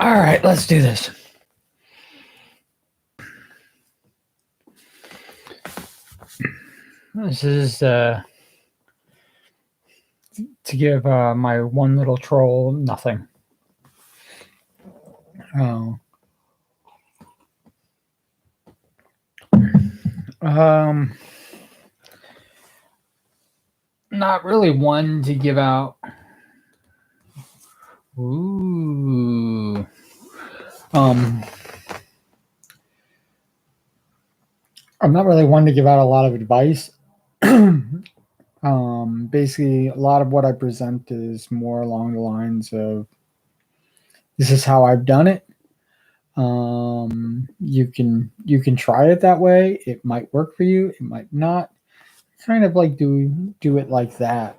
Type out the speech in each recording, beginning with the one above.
All right, let's do this. This is to give my one little troll nothing. Oh. Not really one to give out. Ooh. I'm not really one to give out a lot of advice. Basically, a lot of what I present is more along the lines of, this is how I've done it. You can try it that way. It might work for you. It might not. Kind of like do it like that.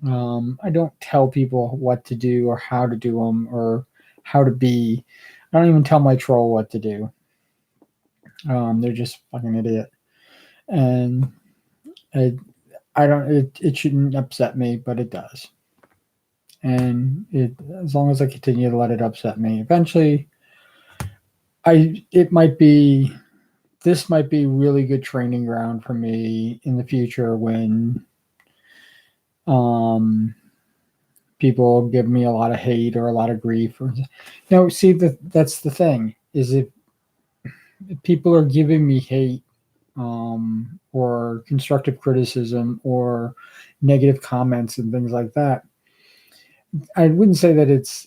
I don't tell people what to do or how to do them or how to be. I don't even tell my troll what to do. They're just fucking idiot, and I don't. It shouldn't upset me, but it does. And as long as I continue to let it upset me, eventually, this might be really good training ground for me in the future when people give me a lot of hate or a lot of grief. See, that's the thing, is if people are giving me hate or constructive criticism or negative comments and things like that, I wouldn't say that it's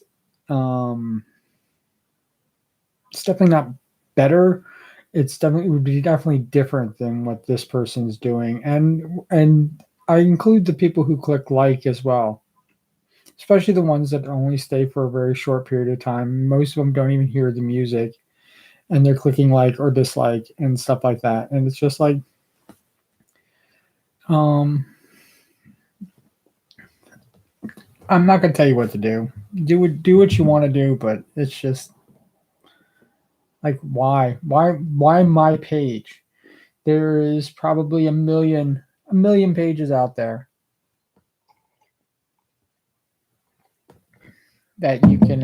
definitely not better. It would be definitely different than what this person's doing, and I include the people who click like as well, especially the ones that only stay for a very short period of time. Most of them don't even hear the music, and they're clicking like or dislike and stuff like that. And it's just like, I'm not gonna tell you what to do. Do what you want to do, but it's just like, why my page? There is probably a million pages out there that you can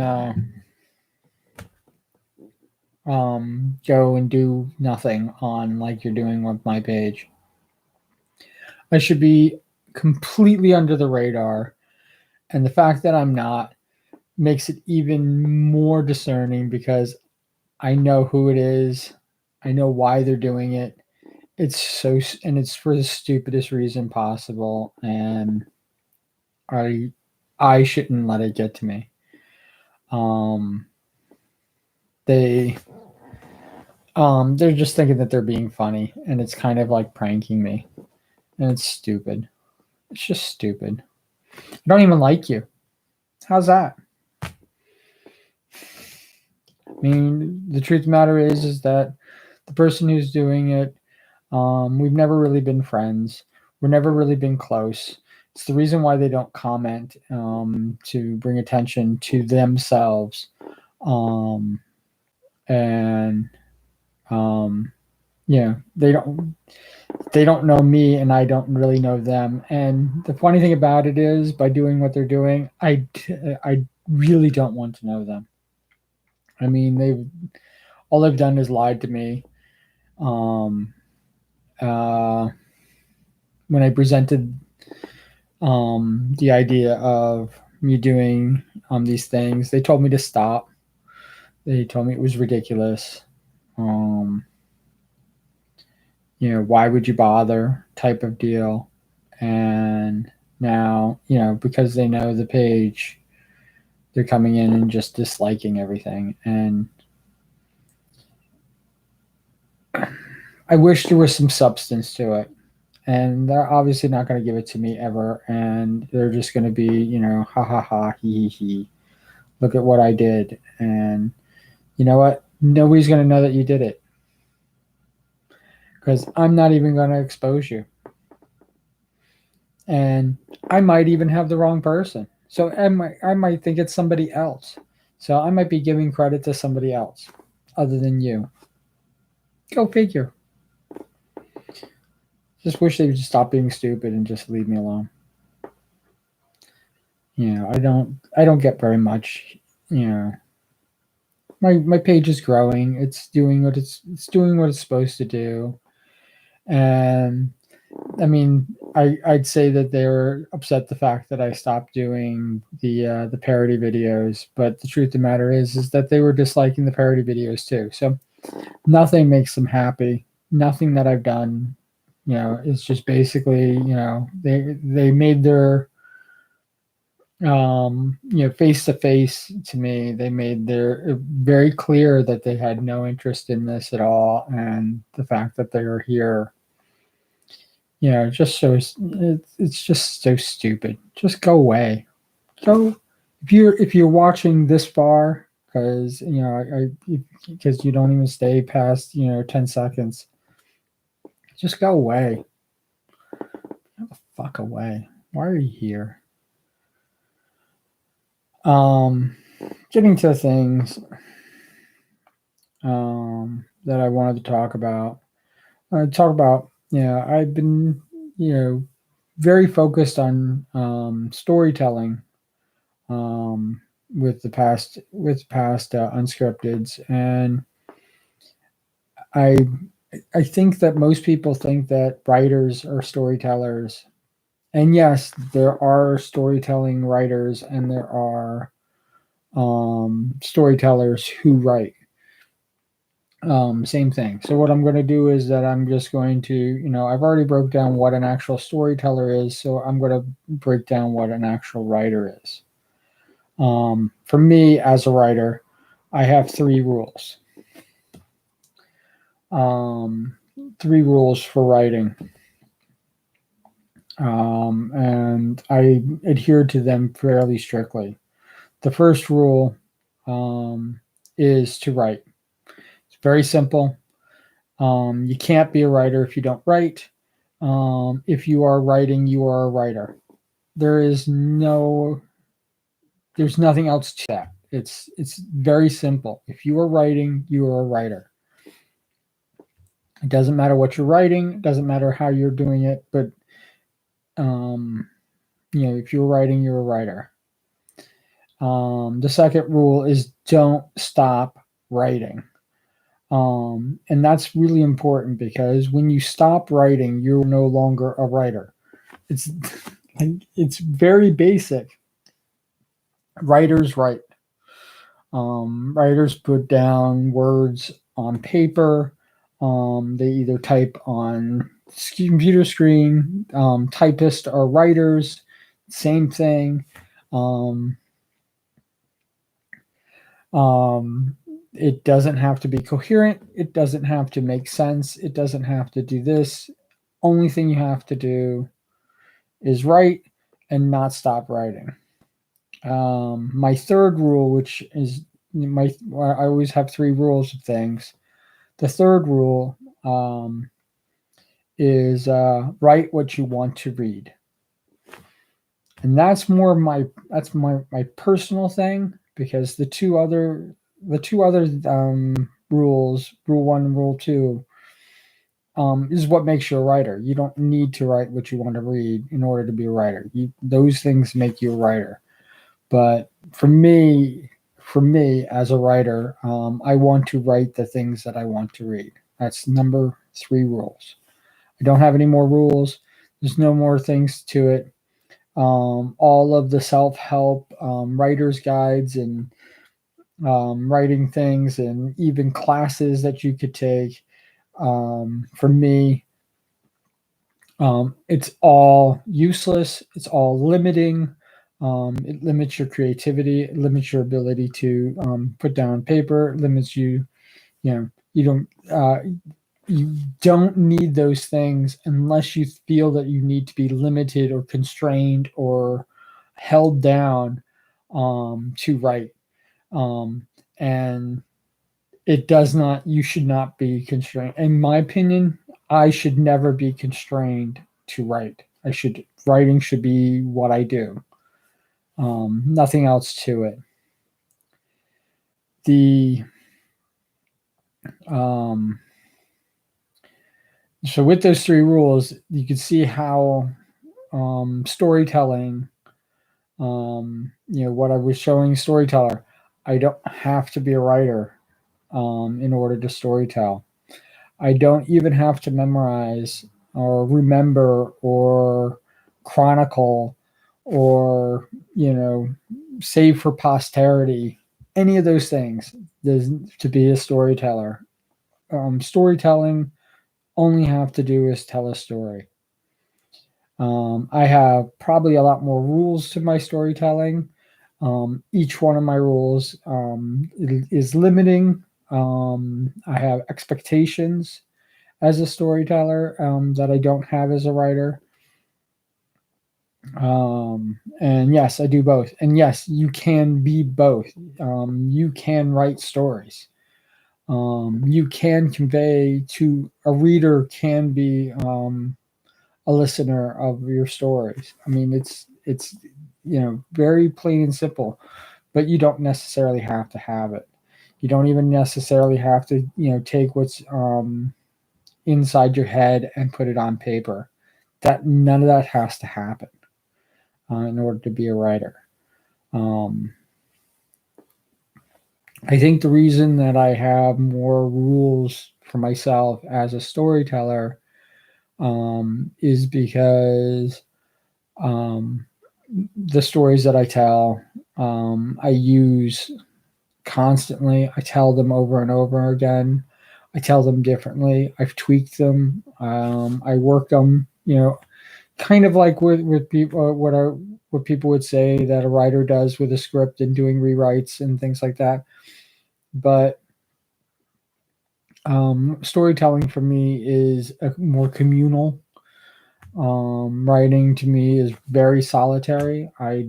go and do nothing on, like you're doing with my page. I should be completely under the radar, and the fact that I'm not makes it even more discerning, because I know who it is. I know why they're doing it. It's for the stupidest reason possible, and I shouldn't let it get to me. They're just thinking that they're being funny, and it's kind of like pranking me, and it's stupid. It's just stupid. I don't even like you. How's that? I mean, the truth of the matter is that the person who's doing it, we've never really been friends. We're never really been close. It's the reason why they don't comment, to bring attention to themselves, and they don't know me, and I don't really know them. And the funny thing about it is, by doing what they're doing, I really don't want to know them. I mean, all they've done is lied to me. When I presented the idea of me doing these things, they told me to stop. They told me it was ridiculous. Why would you bother, type of deal. And now, because they know the page, they're coming in and just disliking everything. And I wish there was some substance to it. And they're obviously not going to give it to me ever. And they're just going to be, ha ha ha, he he he. Look at what I did. And you know what? Nobody's going to know that you did it, because I'm not even going to expose you. And I might even have the wrong person. So I might think it's somebody else. So I might be giving credit to somebody else other than you. Go figure. Just wish they would just stop being stupid and just leave me alone. I don't get very much, my page is growing. It's doing what it's supposed to do. And I mean, I'd say that they were upset the fact that I stopped doing the parody videos, but the truth of the matter is that they were disliking the parody videos too. So nothing makes them happy. Nothing that I've done, it's just basically, they made their face to face to me. They made their very clear that they had no interest in this at all, and the fact that they were here, just so it's just so stupid. Just go away. Go if you're watching this far, because because you don't even stay past 10 seconds. Just go away. Get the fuck away. Why are you here? Getting to things that I wanted to talk about. I've been very focused on storytelling with past unscripteds, and I think that most people think that writers are storytellers. And yes, there are storytelling writers and there are storytellers who write. Same thing. So what I'm going to do is that I'm just going to, I've already broke down what an actual storyteller is, so I'm going to break down what an actual writer is. For me as a writer, I have 3 rules. 3 rules for writing. And I adhere to them fairly strictly. The first rule is to write. It's very simple. You can't be a writer if you don't write. If you are writing, you are a writer. There's nothing else to that. It's very simple. If you are writing, you are a writer. It doesn't matter what you're writing. It doesn't matter how you're doing it. But if you're writing, you're a writer. The second rule is don't stop writing. And that's really important because when you stop writing, you're no longer a writer. It's very basic. Writers write. Writers put down words on paper. They either type on computer screen. Typists are writers. Same thing. It doesn't have to be coherent. It doesn't have to make sense. It doesn't have to do this. Only thing you have to do is write and not stop writing. My third rule, which is I always have 3 rules of things. The third rule is write what you want to read. And that's more my personal thing, because the two other rules, rule 1 and rule 2, is what makes you a writer. You don't need to write what you want to read in order to be a writer. Those things make you a writer. But for me as a writer, I want to write the things that I want to read. That's number 3 rules. I don't have any more rules. There's no more things to it. All of the self-help writer's guides and writing things and even classes that you could take, for me, it's all useless. It's all limiting. It limits your creativity. It limits your ability to put down on paper. It limits you. You don't need those things unless you feel that you need to be limited or constrained or held down to write. And it does not. You should not be constrained. In my opinion, I should never be constrained to write. Writing should be what I do. Nothing else to it. So with those 3 rules, you can see how storytelling, what I was showing storyteller, I don't have to be a writer in order to storytell. I don't even have to memorize or remember or chronicle or, save for posterity. Any of those things to be a storyteller. Storytelling only have to do is tell a story. I have probably a lot more rules to my storytelling. Each one of my rules is limiting. I have expectations as a storyteller that I don't have as a writer. And yes, I do both. And yes, you can be both. You can write stories. You can convey to a reader, can be a listener of your stories. I mean, it's very plain and simple, but you don't necessarily have to have it. You don't even necessarily have to take what's inside your head and put it on paper. That none of that has to happen in order to be a writer. I think the reason that I have more rules for myself as a storyteller is because the stories that I tell, I use constantly. I tell them over and over again. I tell them differently. I've tweaked them. I work them. Kind of like with people, what people would say that a writer does with a script and doing rewrites and things like that. But storytelling for me is a more communal. Writing to me is very solitary. I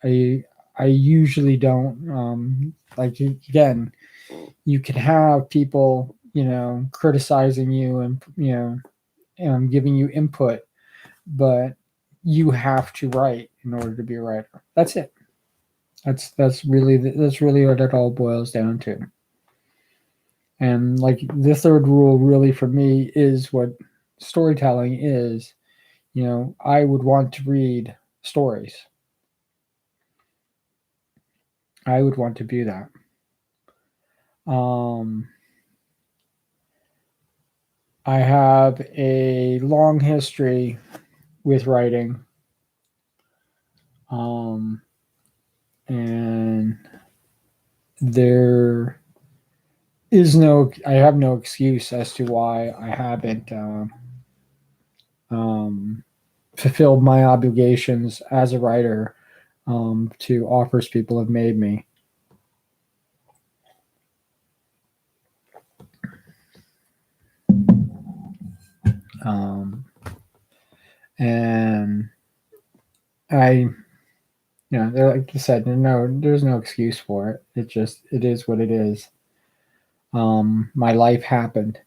I usually don't like, again, you can have people criticizing you and giving you input, but you have to write in order to be a writer. That's it. That's really what it all boils down to. And like the third rule really for me is what storytelling is. I would want to read stories. I would want to do that. I have a long history with writing. And I have no excuse as to why I haven't fulfilled my obligations as a writer to offers people have made me. And I, like you said, there's no excuse for it. It is what it is. My life happened,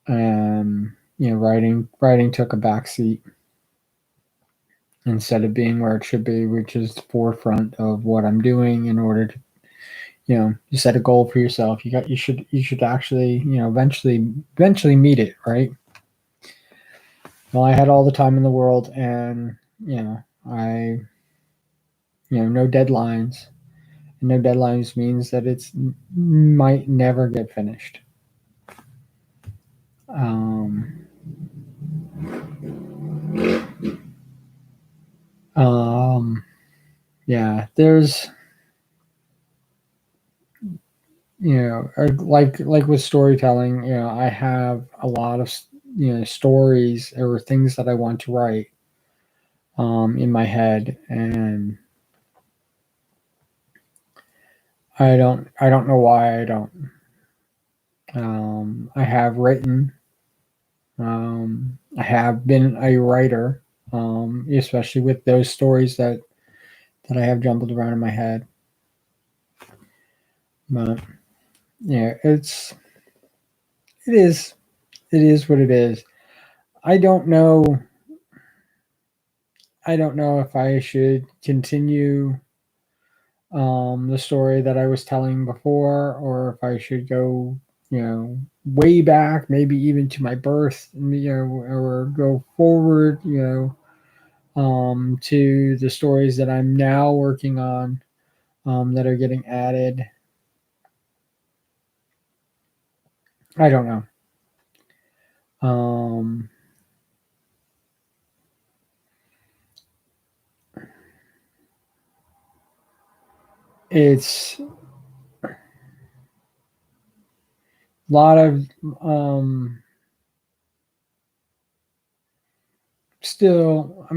and writing took a backseat instead of being where it should be, which is the forefront of what I'm doing in order to, you set a goal for yourself. You should actually, eventually meet it, right? Well, I had all the time in the world, and I, no deadlines. And no deadlines means that it's might never get finished. Um, yeah, there's, like with storytelling, I have a lot of stories or things that I want to write in my head, and I don't know why I don't. I have written. I have been a writer, especially with those stories that I have jumbled around in my head. But yeah, it is what it is. I don't know. I don't know if I should continue the story that I was telling before, or if I should go, way back, maybe even to my birth, or go forward, to the stories that I'm now working on. that are getting added. I don't know. It's a lot of I'm still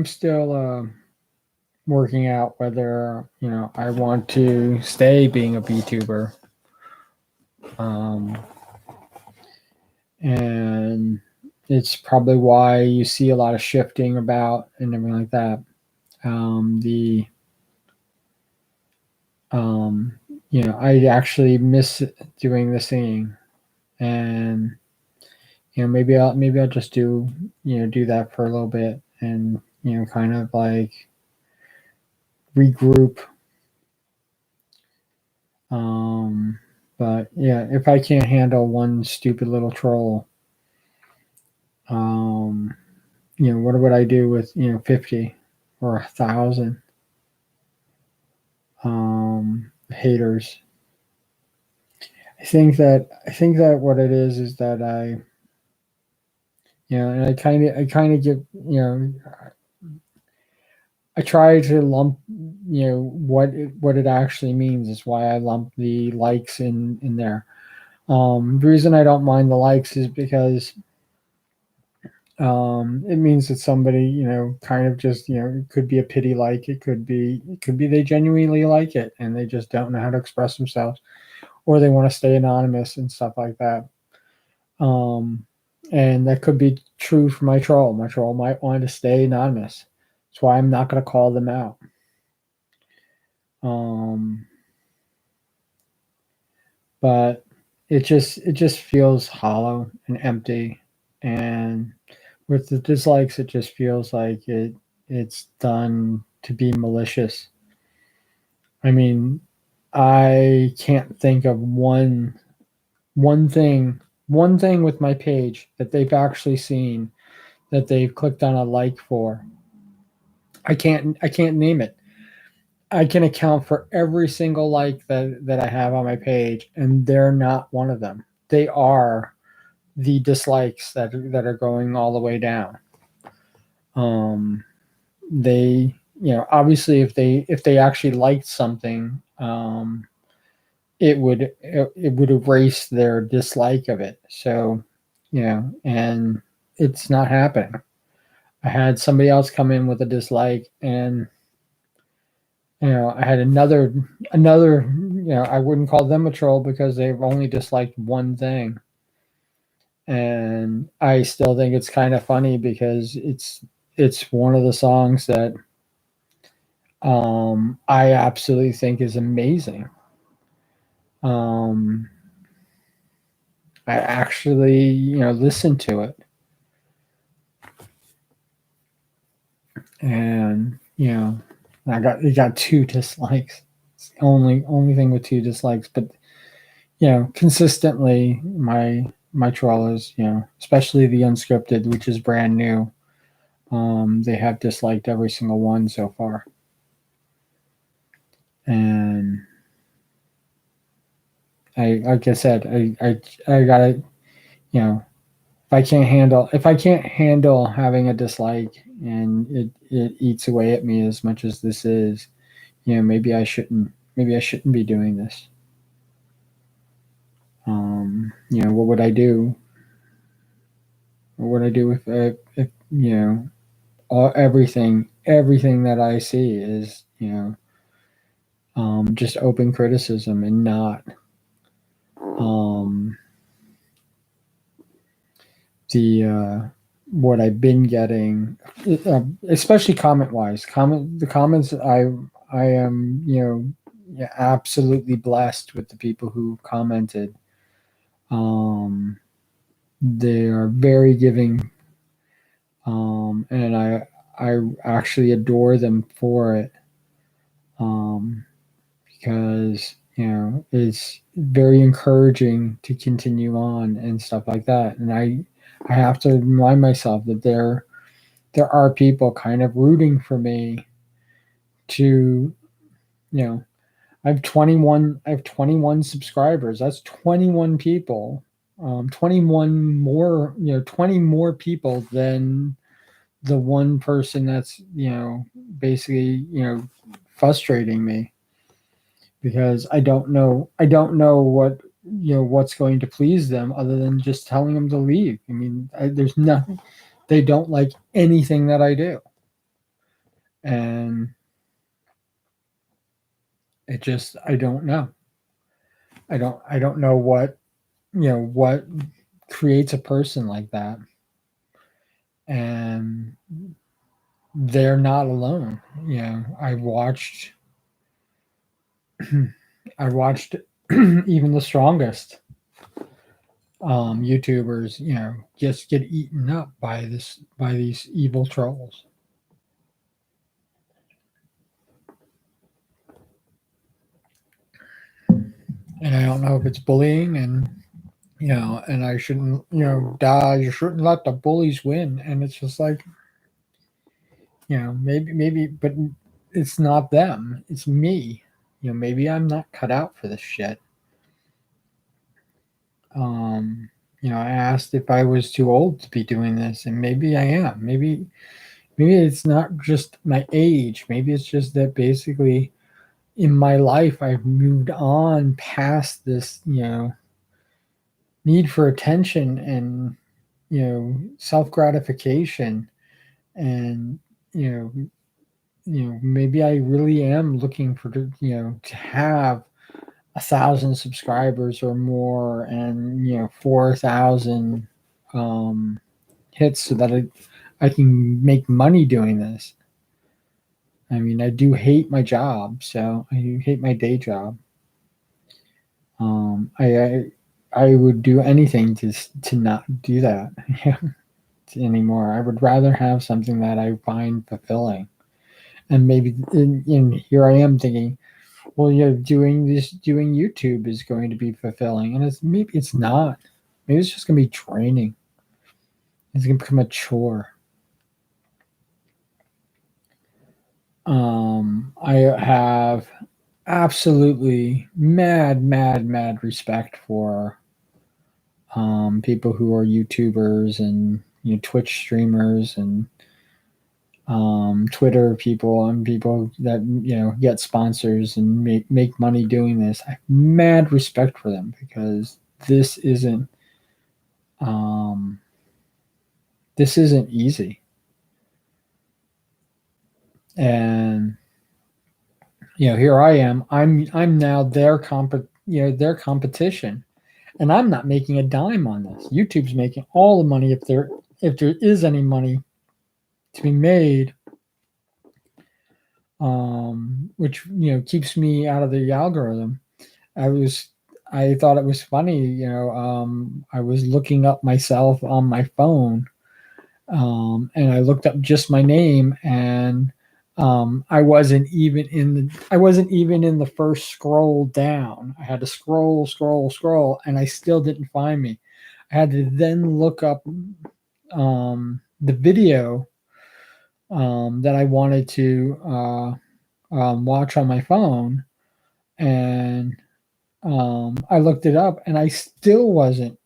working out whether I want to stay being a VTuber, and it's probably why you see a lot of shifting about and everything like that. The I actually miss doing the singing, and maybe I'll just do that for a little bit, and kind of like regroup. But yeah, if I can't handle one stupid little troll, what would I do with 50 or 1,000 haters? I think that what it is that and I kind of give I try to lump what it actually means is why I lump the likes in there. The reason I don't mind the likes is because it means that somebody kind of just it could be a pity like, it could be they genuinely like it and they just don't know how to express themselves, or they want to stay anonymous and stuff like that. um and that could be true for my troll might want to stay anonymous. That's why I'm not going to call them out. um but it just feels hollow and empty, and with the dislikes it just feels like it's done to be malicious. I mean, I can't think of one thing with my page that they've actually seen that they've clicked on a like for. I can't name it. I can account for every single like that I have on my page, and they're not one of them. They are the dislikes that are going all the way down. Um, they, obviously, if they actually liked something, it would erase their dislike of it. So, and it's not happening. I had somebody else come in with a dislike, and I had another. I wouldn't call them a troll because they've only disliked one thing, and I still think it's kind of funny because it's one of the songs that I absolutely think is amazing. Um, I actually listened to it, and it got two dislikes. It's the only thing with two dislikes, but consistently my trawlers, especially the Unscripted, which is brand new, they have disliked every single one so far. And like I said, I gotta, if I can't handle having a dislike, and it eats away at me as much as this is, maybe I shouldn't be doing this. What would I do? What would I do if everything that I see is just open criticism and not um, the what I've been getting, especially comment wise. The comments I am yeah, absolutely blessed with the people who commented. They are very giving, and I actually adore them for it. Um, because it's very encouraging to continue on and stuff like that. And I have to remind myself that there are people kind of rooting for me to, you know I have 21. I have 21 subscribers. That's 21 people. 21 more. 20 more people than the one person that's basically frustrating me because I don't know. I don't know what's going to please them other than just telling them to leave. I mean, there's nothing. They don't like anything that I do, and it just I don't know. I don't know what creates a person like that, and they're not alone. I watched even the strongest YouTubers, just get eaten up by these evil trolls. And I don't know if it's bullying, and I shouldn't, die. You shouldn't let the bullies win. And it's just like, maybe, but it's not them. It's me. Maybe I'm not cut out for this shit. I asked if I was too old to be doing this, and maybe I am. Maybe it's not just my age. Maybe it's just that basically in my life I've moved on past this, need for attention and self gratification, and maybe I really am looking for to have 1,000 subscribers or more, and 4,000 hits so that I can make money doing this. I mean, I do hate my job, so I hate my day job. I would do anything to not do that anymore. I would rather have something that I find fulfilling, and maybe here I am thinking, well, doing YouTube is going to be fulfilling, and maybe it's not. Maybe it's just going to be draining. It's going to become a chore. I have absolutely mad respect for people who are YouTubers and Twitch streamers and Twitter people and people that get sponsors and make money doing this. I have mad respect for them because this isn't easy. And here I am. I'm now their competition, and I'm not making a dime on this. YouTube's making all the money if there is any money to be made, which keeps me out of the algorithm. I thought it was funny. I was looking up myself on my phone, and I looked up just my name, and I wasn't even in the first scroll down. I had to scroll, and I still didn't find me. I had to then look up the video that I wanted to watch on my phone, and I looked it up, and I still wasn't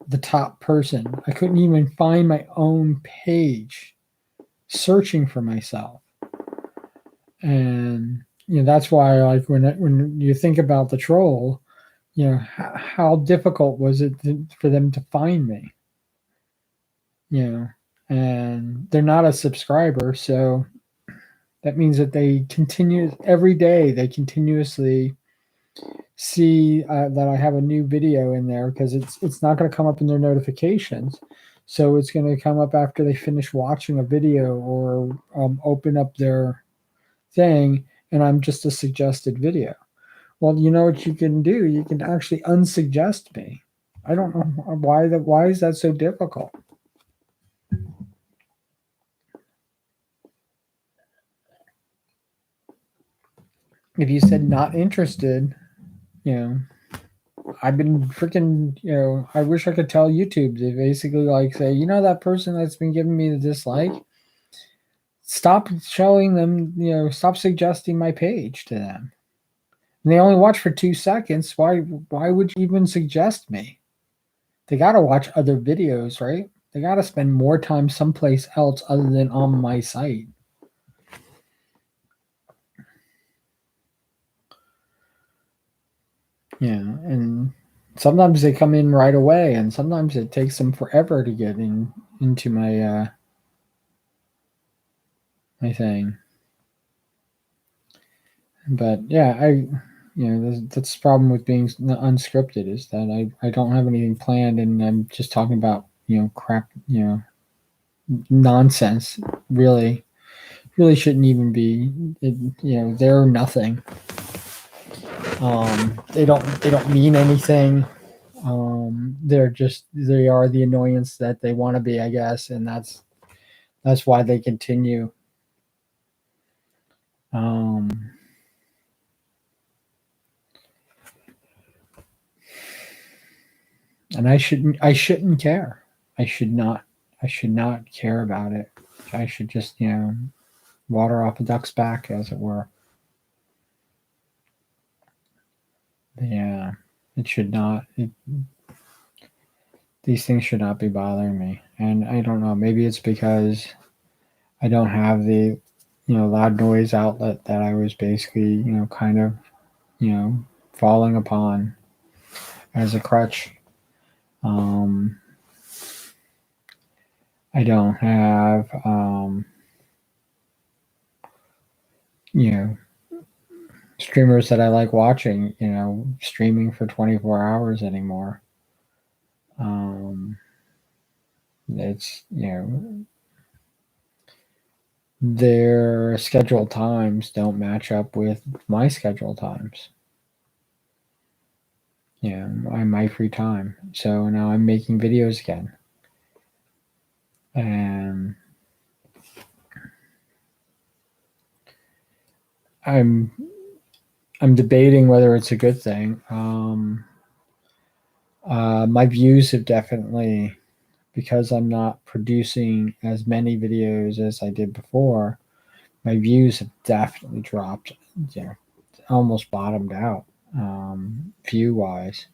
the top person. I couldn't even find my own page searching for myself. And that's why, like, when you think about the troll, how difficult was it for them to find me? And they're not a subscriber, so that means that every day they continuously see that I have a new video in there, because it's not going to come up in their notifications. So it's going to come up after they finish watching a video or open up their thing, and I'm just a suggested video. Well, you know what you can do? You can actually unsuggest me. I don't know why is that so difficult? If you said not interested, I've been freaking, I wish I could tell YouTube to basically like say, that person that's been giving me the dislike, stop showing them, stop suggesting my page to them. And they only watch for 2 seconds. Why would you even suggest me? They got to watch other videos, right? They got to spend more time someplace else other than on my site. Yeah, and sometimes they come in right away, and sometimes it takes them forever to get into my my thing. But yeah, that's the problem with being unscripted, is that I don't have anything planned, and I'm just talking about crap, nonsense. Really shouldn't even be. They're nothing. They don't mean anything. They are the annoyance that they want to be, I guess, and that's why they continue. And I shouldn't care. I should not care about it. I should just, water off a duck's back, as it were. Yeah, it should not. These things should not be bothering me. And I don't know, maybe it's because I don't have the, loud noise outlet that I was basically, kind of, falling upon as a crutch. I don't have, streamers that I like watching, streaming for 24 hours anymore. It's, their scheduled times don't match up with my scheduled times. My free time. So now I'm making videos again. And I'm debating whether it's a good thing. My views have definitely, because I'm not producing as many videos as I did before, my views have definitely dropped, almost bottomed out, view wise.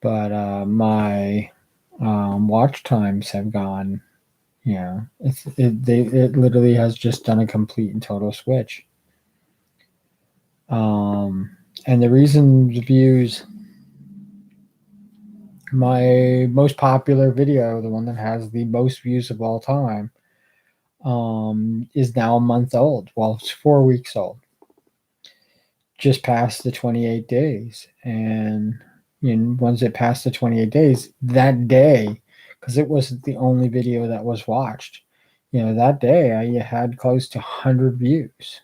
But my watch times have gone, it literally has just done a complete and total switch. And the reason the views, my most popular video, the one that has the most views of all time, is now a month old. Well, it's 4 weeks old. Just past the 28 days. And once it passed the 28 days, that day, because it wasn't the only video that was watched, that day I had close to 100 views.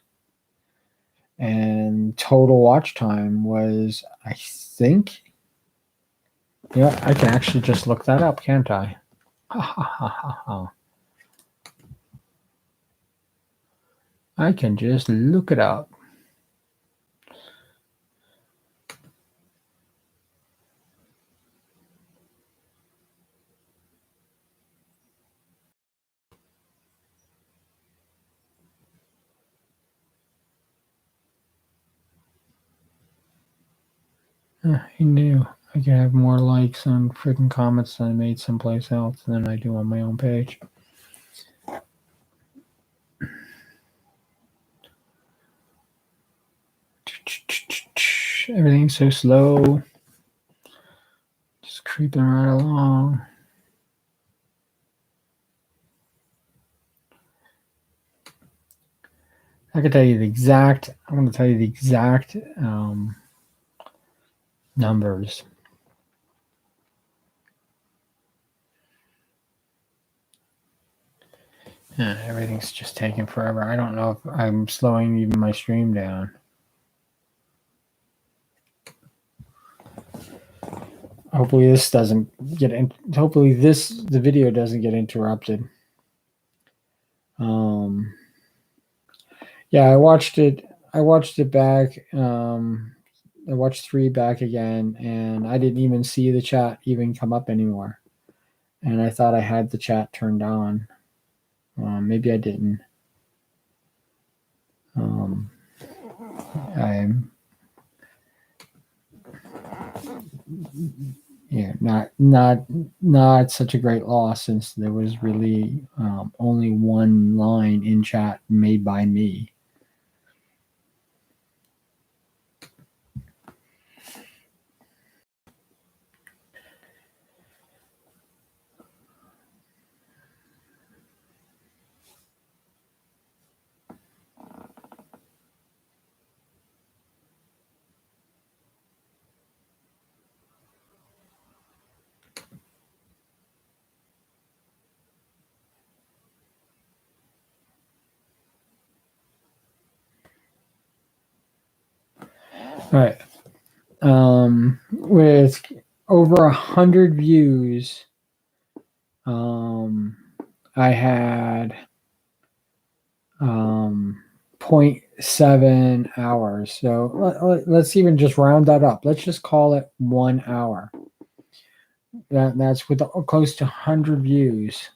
And total watch time was, I think, I can actually just look that up, can't I? I can just look it up. I knew I could have more likes and freaking comments than I made someplace else than I do on my own page. Everything's so slow. Just creeping right along. I can tell you the exact, I'm going to tell you the exact numbers. Everything's just taking forever. I don't know if I'm slowing even my stream down. Hopefully this doesn't get in. Hopefully the video doesn't get interrupted. Yeah, I watched it back. I watched 3 back again, and I didn't even see the chat even come up anymore. And I thought I had the chat turned on. Maybe I didn't. Um, I'm not such a great loss since there was really only one line in chat made by me. All right. With over 100 views, I had 0.7 hours. So let's even just round that up. Let's just call it 1 hour. That's with close to 100 views.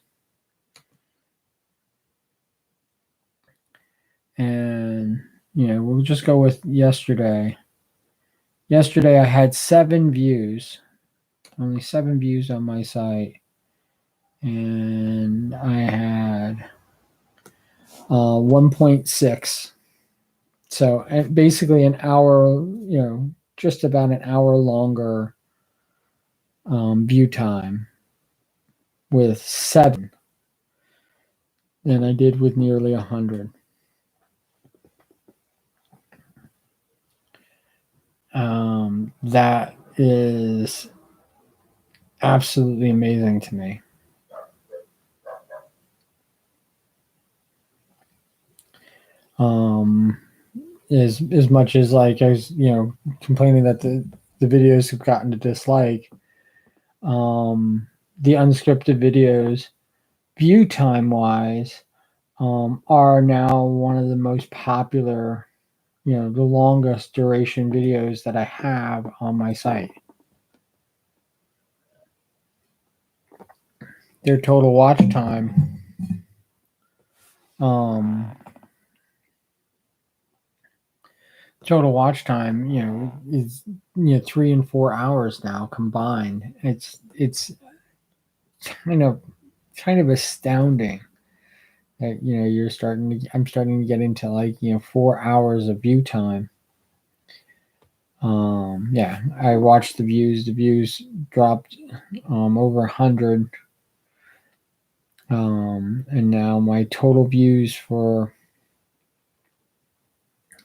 And, we'll just go with yesterday. Yesterday I had 7 views, only 7 views on my site. And I had 1.6. So basically an hour, just about an hour longer view time with 7 than I did with nearly 100. That is absolutely amazing to me. As much as like I was, complaining that the videos have gotten a dislike, the unscripted videos, view time wise, are now one of the most popular, the longest duration videos that I have on my site. Their total watch time, is 3 and 4 hours now combined. It's kind of astounding that I'm starting to get into like 4 hours of view time. Yeah, I watched the views dropped over 100, and now my total views for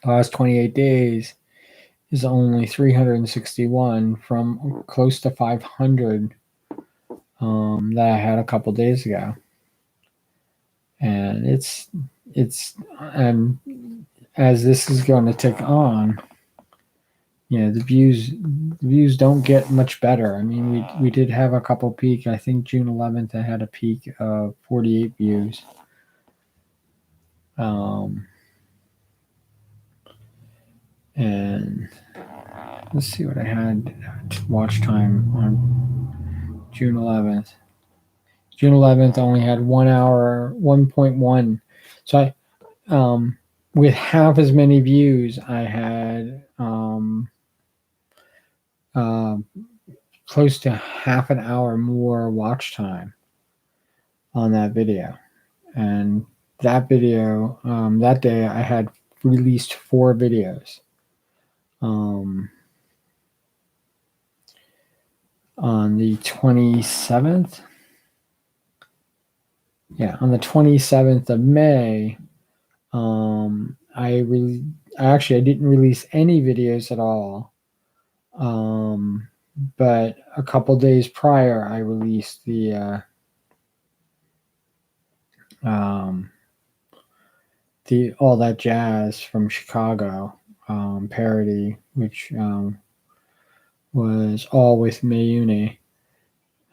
the last 28 days is only 361 from close to 500 that I had a couple days ago. And it's as this is going to tick on, the views don't get much better. I mean, we did have a couple peak. I think June 11th I had a peak of 48 views. And let's see what I had watch time on June 11th. June 11th only had 1 hour, 1.1. So with half as many views, I had close to half an hour more watch time on that video. And that video, that day I had released 4 videos. On the 27th, on the 27th of May, I didn't release any videos at all. But a couple days prior, I released the All That Jazz from Chicago parody, which was all with Mayuni.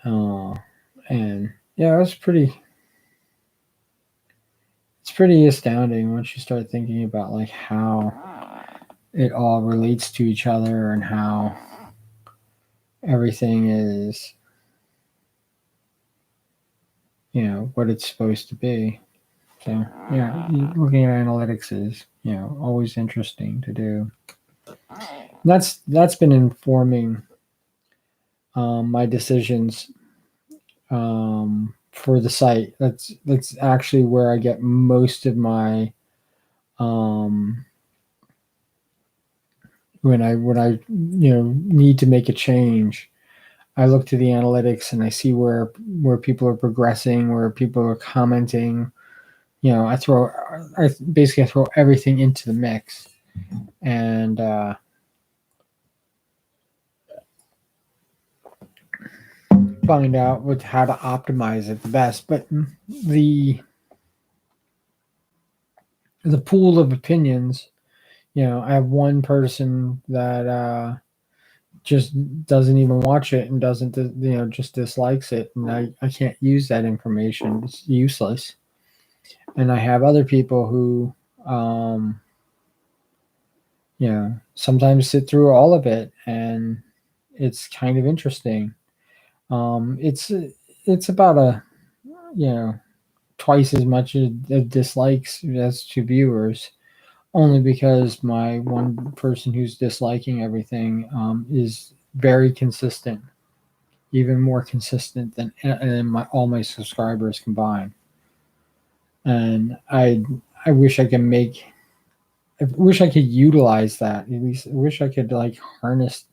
And yeah, it's pretty astounding once you start thinking about like how it all relates to each other and how everything is, what it's supposed to be. So yeah, looking at analytics is always interesting to do. That's been informing my decisions for the site. That's actually where I get most of my um, when I need to make a change. I look to the analytics and I see where people are progressing, where people are commenting. I basically throw everything into the mix and find out how to optimize it the best. But the the pool of opinions, I have one person that just doesn't even watch it and doesn't just dislikes it, and I can't use that information. It's useless. And I have other people who sometimes sit through all of it, and it's kind of interesting. It's about you know twice as much of dislikes as to viewers, only because my one person who's disliking everything is very consistent, even more consistent than all my subscribers combined. And I wish I wish I could utilize that. At least I wish I could like harness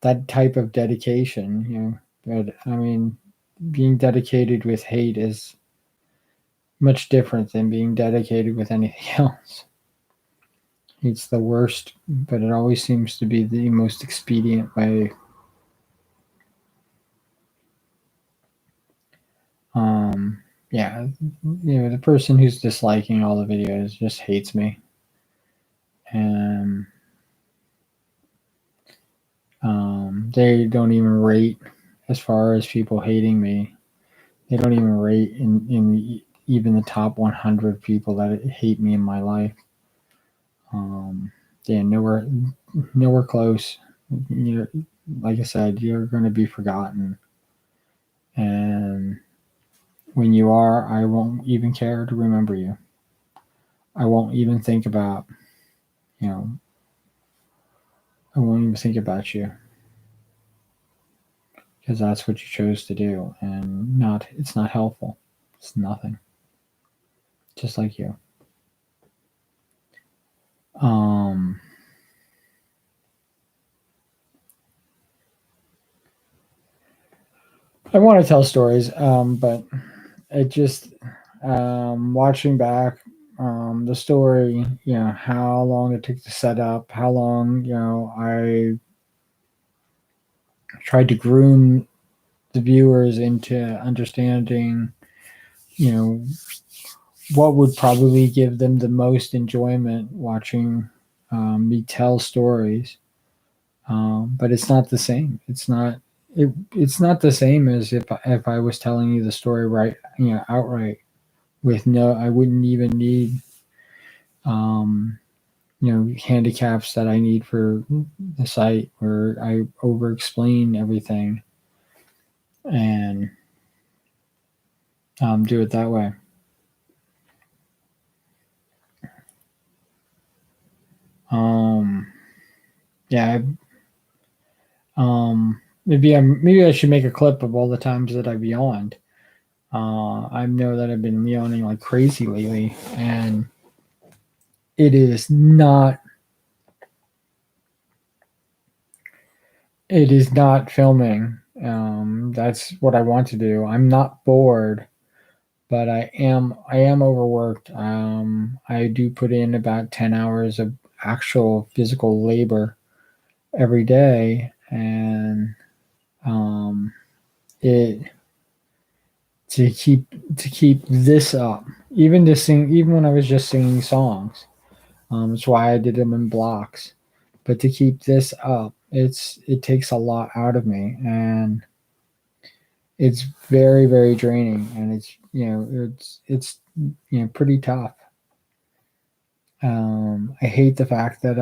that type of dedication. But I mean, being dedicated with hate is much different than being dedicated with anything else. It's the worst, but it always seems to be the most expedient way. Yeah, the person who's disliking all the videos just hates me, and they don't even rate as far as people hating me. They don't even rate in even the top 100 people that hate me in my life. Yeah, nowhere close. You're, like I said, you're going to be forgotten, and when you are, I won't even care to remember you. I won't even think about, you know, I won't even think about you because that's what you chose to do, and it's not helpful. It's nothing. Just like you. Um, I want to tell stories, but it just watching back the story, how long it took to set up, how long I tried to groom the viewers into understanding, you know, what would probably give them the most enjoyment watching me tell stories. But it's not the same. It's not the same as if I was telling you the story right, outright with no. I wouldn't even need um, handicaps that I need for the site where I over explain everything and do it that way. Um, yeah, maybe I should make a clip of all the times that I've yawned. I know that I've been yawning like crazy lately, and it is not. It is not filming. That's what I want to do. I'm not bored, but I am overworked. I do put in about 10 hours of actual physical labor every day, and it to keep this up, even when I was just singing songs. That's why I did them in blocks. But to keep this up, it takes a lot out of me, and it's very very draining, and it's pretty tough. I hate the fact that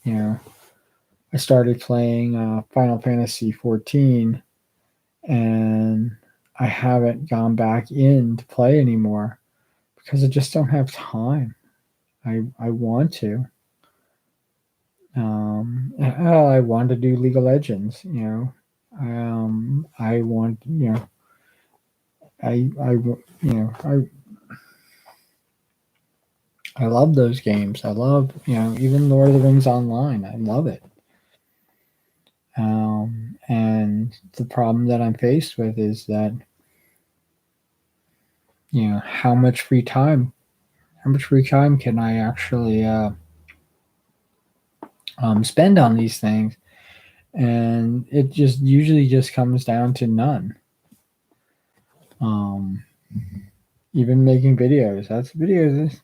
you know I started playing Final Fantasy 14, and I haven't gone back in to play anymore because I just don't have time. I want to. I want to do League of Legends. I want. I love those games. I love even Lord of the Rings Online. I love it. And the problem that I'm faced with is that how much free time can I actually spend on these things, and it just usually just comes down to none. Um, Even making videos. That's videos.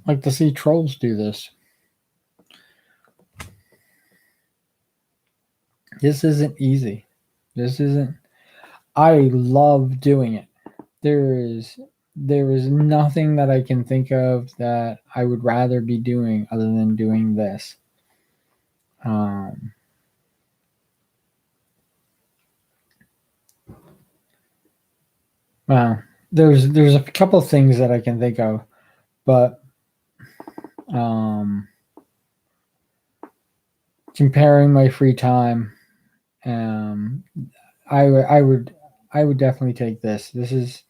Like to see trolls do this. This isn't easy. This isn't. I love doing it. There is nothing that I can think of that I would rather be doing other than doing this. Um, well, there's a couple of things that I can think of, but um, comparing my free time, um, I would definitely take this. It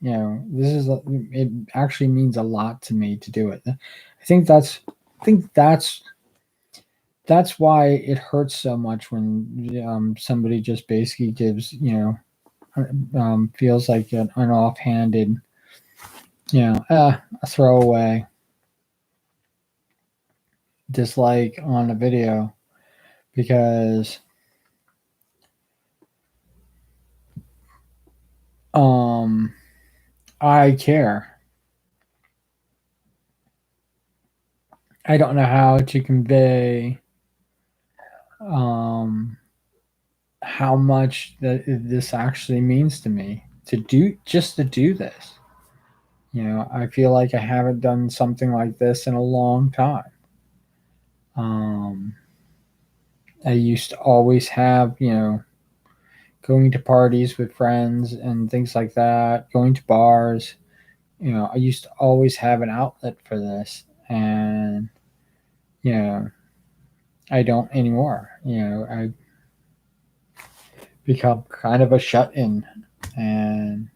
actually means a lot to me to do it. I think that's why it hurts so much when somebody just basically gives feels like an offhanded a throwaway dislike on a video, because um I care. I don't know how to convey um how much that this actually means to me to do this. I feel like I haven't done something like this in a long time. Um, I used to always have, going to parties with friends and things like that, going to bars. I used to always have an outlet for this, and you know, I don't anymore. I become kind of a shut in, and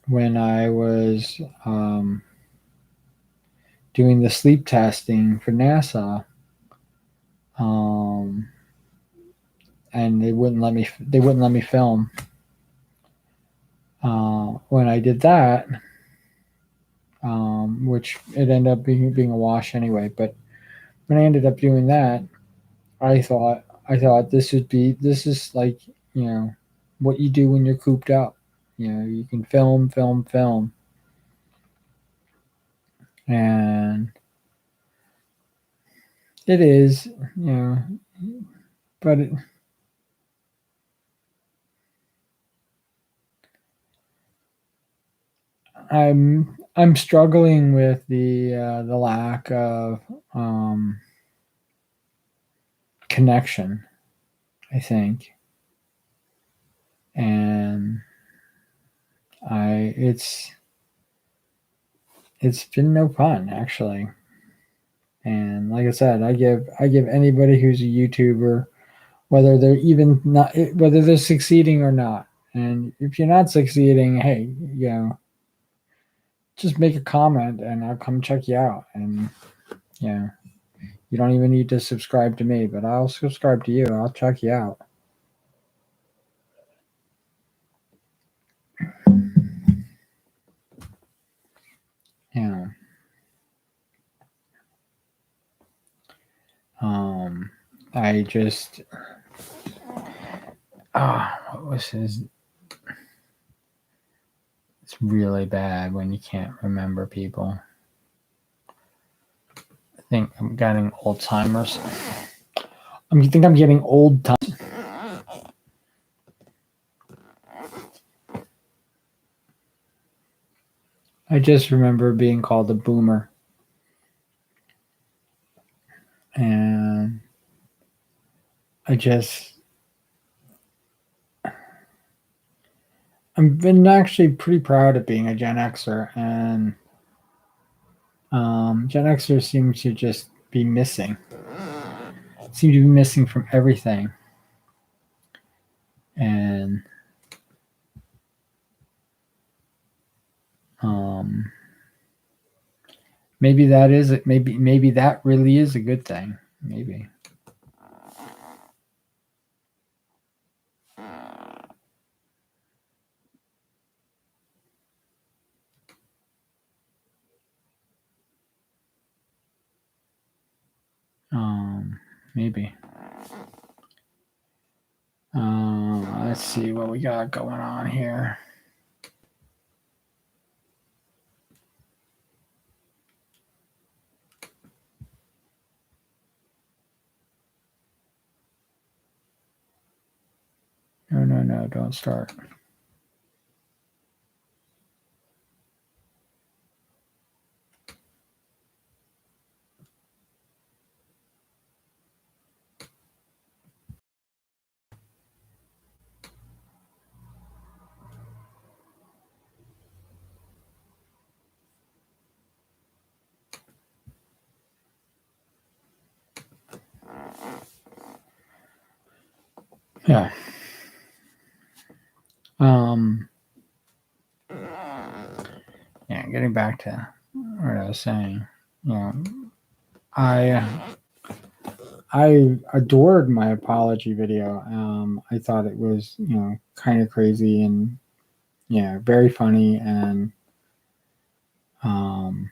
when I was doing the sleep testing for NASA, um, and they wouldn't let me film. When I did that, which it ended up being a wash anyway. But when I ended up doing that, I thought this is like what you do when you're cooped up. You can film, and it is but I'm struggling with the lack of connection, I think, and I it's been no fun actually. And like I said, I give anybody who's a YouTuber, whether they're even not whether they're succeeding or not. And if you're not succeeding, hey, just make a comment and I'll come check you out. And yeah, you don't even need to subscribe to me, but I'll subscribe to you. I'll check you out. Yeah. Um, I just what was his? It's really bad when you can't remember people. I think I'm getting Alzheimer's. I think I'm getting old time. I just remember being called a boomer. And I just I've been actually pretty proud of being a Gen Xer, and Gen Xers seem to just be missing. Seem to be missing from everything, and um, maybe that is it. Maybe that really is a good thing. Maybe. Maybe. Let's see what we got going on here. No, don't start. Yeah. Yeah, getting back to what I was saying. You know, I adored my apology video. I thought it was, kind of crazy and yeah, very funny, and um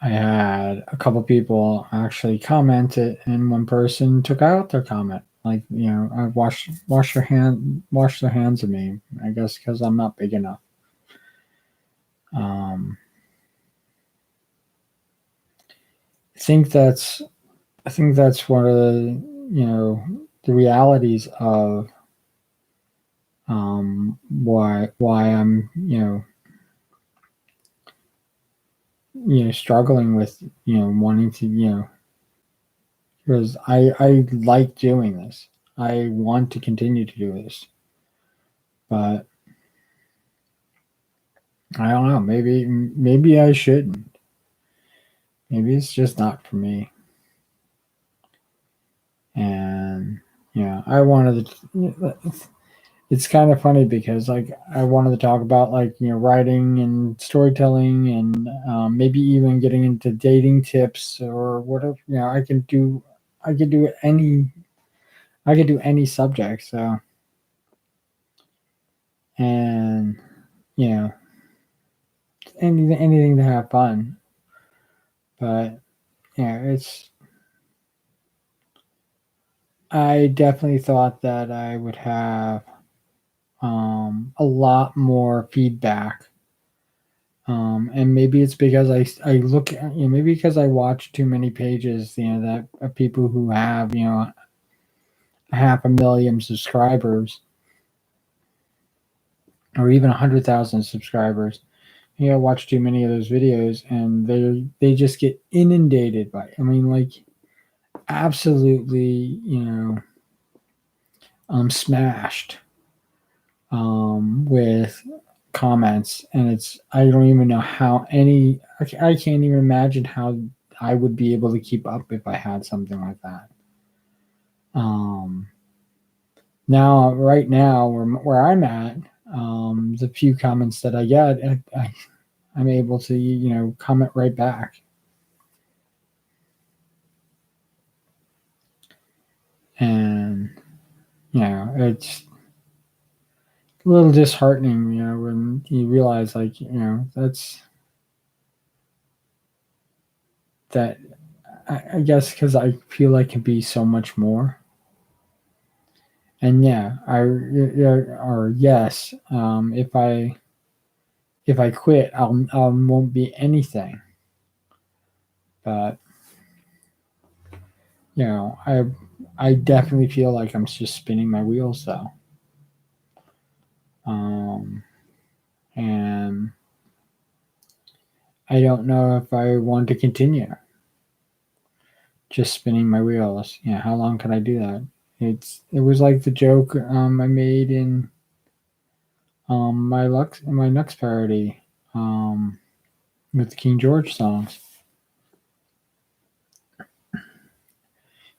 I had a couple people actually comment it, and one person took out their comment. Like, I wash their hands of me. I guess because I'm not big enough. Um, I think that's one of the realities of why I'm struggling with wanting to because I like doing this. I want to continue to do this, but I don't know. Maybe I shouldn't. Maybe it's just not for me. And I wanted to. It's kind of funny because like I wanted to talk about like writing and storytelling, and maybe even getting into dating tips or whatever. I could do any. I could do any subject. So, and you know anything to have fun. But it's. I definitely thought that I would have a lot more feedback. And maybe it's because I look at, maybe because I watch too many pages, that of people who have, 500,000 subscribers or even 100,000 subscribers. Watch too many of those videos, and they just get inundated by, I mean, like absolutely, smashed with comments, and I don't even know how I can't even imagine how I would be able to keep up if I had something like that. Right now, where I'm at, the few comments that I get, I'm able to comment right back, and it's a little disheartening, when you realize like that I guess because I feel I can be so much more. And or yes, if I quit, I won't be anything. But I definitely feel like I'm just spinning my wheels though. Um, and I don't know if I want to continue just spinning my wheels. How long can I do that? It was like the joke I made in my Lux parody with the King George songs.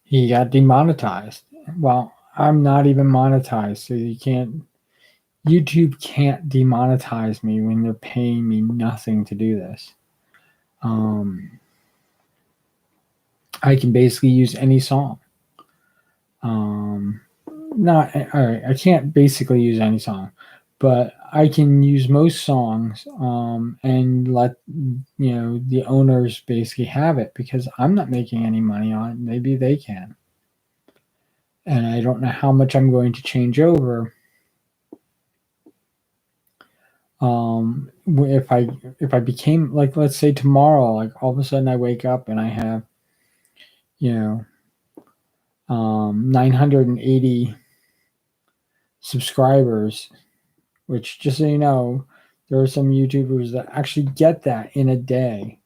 He got demonetized. Well, I'm not even monetized, so YouTube can't demonetize me when they're paying me nothing to do this. I can basically use any song. Not all right. I can't basically use any song, but I can use most songs and let the owners basically have it because I'm not making any money on it. Maybe they can, and I don't know how much I'm going to change over. If I became like, let's say tomorrow, like all of a sudden I wake up and I have 980 subscribers, which, just so you know, there are some YouTubers that actually get that in a day.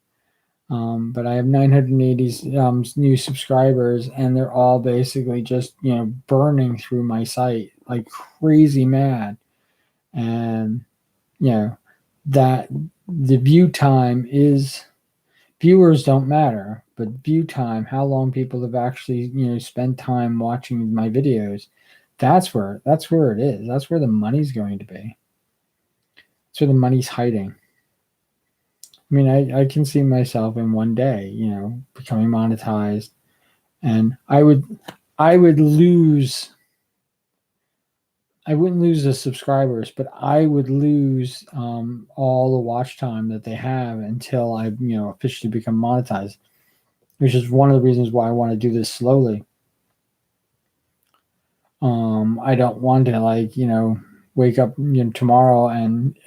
But I have 980 new subscribers, and they're all basically just burning through my site like crazy mad, and that the viewers don't matter, but view time, how long people have actually spent time watching my videos, that's where it is. That's where the money's going to be. That's where the money's hiding. I mean, I can see myself in one day, becoming monetized, and I wouldn't lose the subscribers, but I would lose all the watch time that they have until I officially become monetized, which is one of the reasons why I want to do this slowly. I don't want to wake up tomorrow and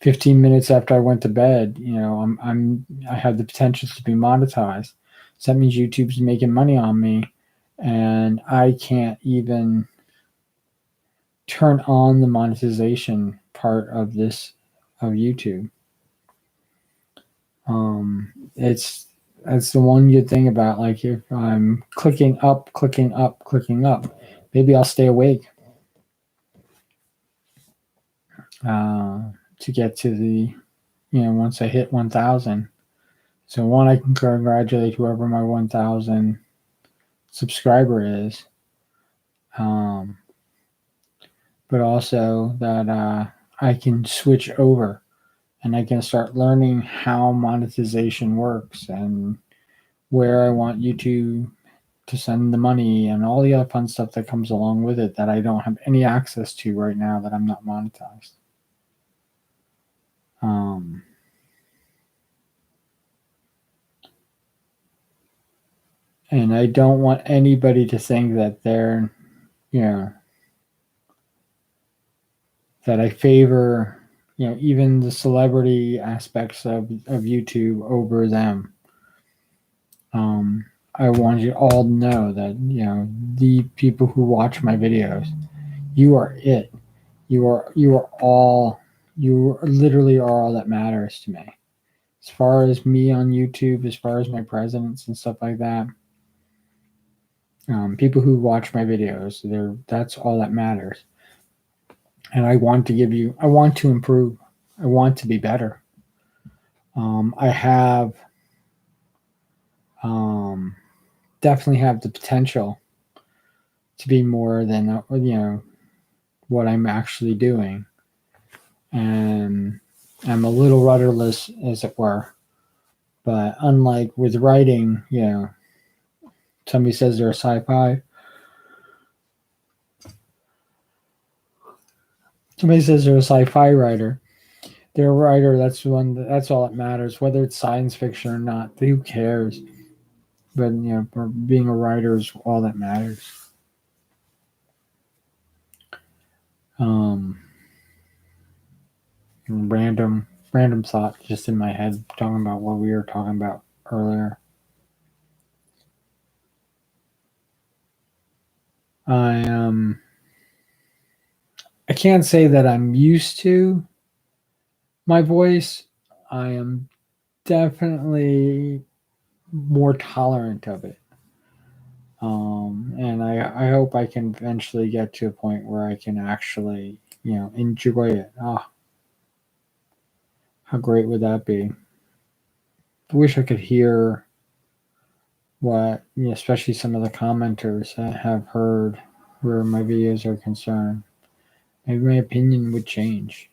15 minutes after I went to bed, I have the potential to be monetized. So that means YouTube's making money on me, and I can't even turn on the monetization part of YouTube. That's the one good thing about, like, if I'm clicking up, maybe I'll stay awake to get to the once I hit 1,000. So one, I can congratulate whoever my 1,000 subscriber is, but also that I can switch over and I can start learning how monetization works and where I want you to send the money and all the other fun stuff that comes along with it that I don't have any access to right now that I'm not monetized. And I don't want anybody to think that they're, that I favor, even the celebrity aspects of YouTube over them. I want you all to know that, the people who watch my videos, you are it. You are literally are all that matters to me. As far as me on YouTube, as far as my presence and stuff like that, people who watch my videos, that's all that matters. And I want to improve. I want to be better. I have definitely have the potential to be more than what I'm actually doing, and I'm a little rudderless, as it were. But unlike with writing, somebody says they're a sci-fi. Somebody says they're a sci-fi writer. They're a writer. That's all that matters. Whether it's science fiction or not, who cares? But being a writer is all that matters. Random thought just in my head, talking about what we were talking about earlier. I can't say that I'm used to my voice. I am definitely more tolerant of it. And I hope I can eventually get to a point where I can actually, enjoy it. Oh, how great would that be? I wish I could hear what, especially some of the commenters that have heard where my videos are concerned. Maybe my opinion would change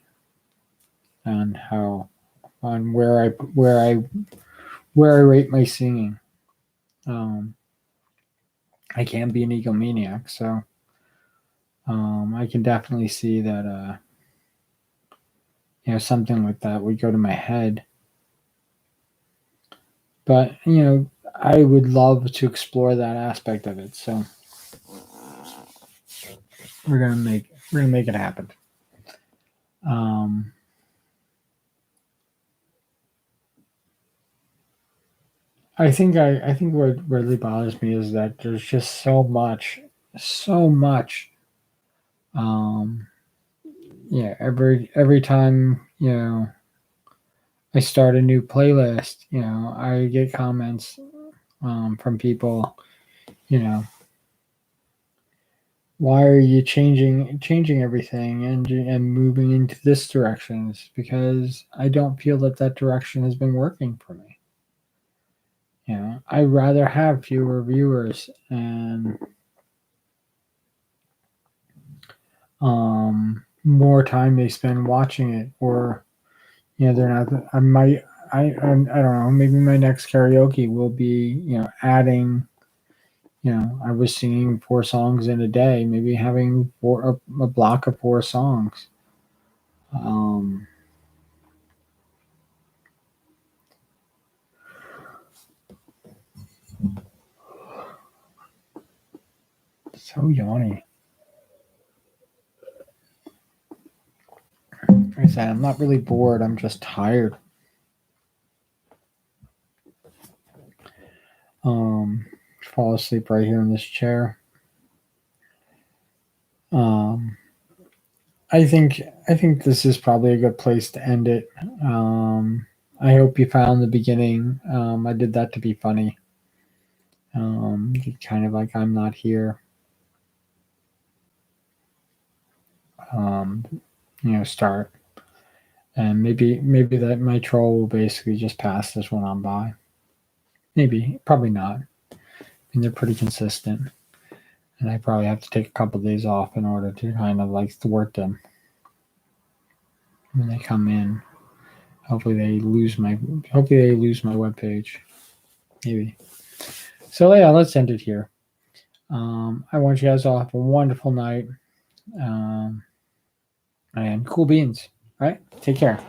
on where I rate my singing. Um, I can be an egomaniac, so I can definitely see that something like that would go to my head. But I would love to explore that aspect of it. So we're gonna make it happen. Um, I think what really bothers me is that there's just so much. Um, yeah, every time I start a new playlist, I get comments from people, you know, why are you changing everything and moving into this direction? It's because I don't feel that that direction has been working for me. I'd rather have fewer viewers and more time they spend watching it, or they're not. I don't know. Maybe my next karaoke will be adding. I was singing 4 songs in a day. Maybe having a block of 4 songs. Um, so yawny. Like I said, I'm not really bored. I'm just tired. Um, Fall asleep right here in this chair. Um, I think this is probably a good place to end it. I hope you found the beginning. I did that to be funny. Kind of like I'm not here. Um, start, and maybe that my troll will basically just pass this one on by. Maybe, probably not. I mean, they're pretty consistent, and I probably have to take a couple of days off in order to kind of like thwart them when they come in. Hopefully they lose my webpage. Maybe. So yeah, let's end it here. I want you guys all to have a wonderful night. And cool beans. All right. Take care.